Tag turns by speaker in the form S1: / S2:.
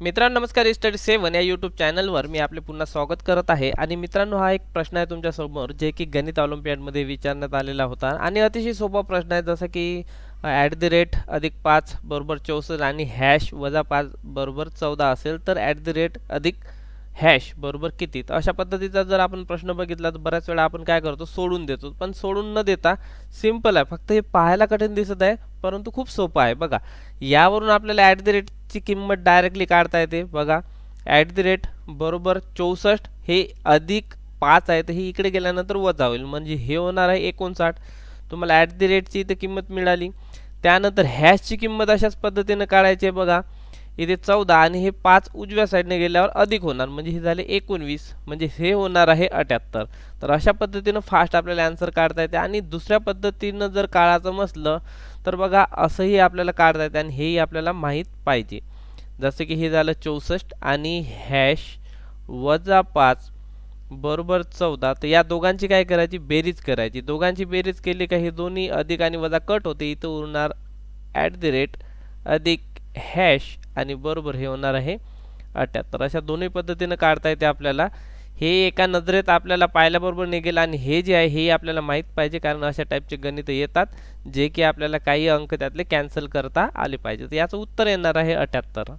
S1: मित्रांनो नमस्कार. स्टडी 7 या यूट्यूब चॅनलवर मी आपले पुन्हा स्वागत करत आहे. आणि मित्रांनो, हा एक प्रश्न आहे तुमच्यासमोर जे की गणित ऑलिम्पियाडमध्ये विचारण्यात आलेला होता आणि अतिशय सोपा प्रश्न आहे. जसं की ॲट द रेट अधिक 5 बरोबर 64 आणि हॅश वजा 5 बरोबर 14 असेल तर ॲट द रेट अधिक हॅश बरोबर किती. तर अशा पद्धतीचा जर आपण प्रश्न बघितला तर बऱ्याच वेळा आपण काय करतो, सोडून देतो. पण सोडून न देता सिंपल आहे, फक्त हे पाहायला कठीण दिसत आहे परंतु खूप सोपं आहे. बघा, यावरून आपल्याला ॲट द रेटची किंमत डायरेक्टली काढता येते. बघा, ॲट द रेट बरोबर 64 हे अधिक 5 आहे, तर ही इकडे गेल्यानंतर वजा होईल म्हणजे हे होणार आहे 59. तुम्हाला ॲट द रेटची इथे किंमत मिळाली. त्यानंतर हॅशची किंमत अशाच पद्धतीने काढायची आहे. बघा, इथे 14 आणि हे 5 उजव्या साईडने गेल्यावर अधिक होणार म्हणजे हे झाले 19 म्हणजे हे होणार आहे 78. तर अशा पद्धतीनं फास्ट आपल्याला आन्सर काढता येते. आणि दुसऱ्या पद्धतीनं जर काढायचं म्हटलं तर बघा, असंही आपल्याला काढता येते आणि हेही आपल्याला माहीत पाहिजे. जसं की हे झालं 64 आणि हॅश वजा 5 बरोबर 14. तर या दोघांची काय करायची, बेरीज करायची. दोघांची बेरीज केली का हे दोन्ही अधिक आणि वजा कट होते. इथं उरणार ॲट द रेट अधिक हॅश आणि बरोबर हे होणार आहे 78. अशा दोन्ही पद्धतीनं काढता येते आपल्याला. हे एका नजरेत आपल्याला पाहिल्याबरोबर निघेल आणि हे जे आहे हे आपल्याला माहीत पाहिजे, कारण अशा टाईपचे गणित येतात जे की आपल्याला काही अंक त्यातले कॅन्सल करता आले पाहिजे. तर याचं उत्तर येणार आहे 78.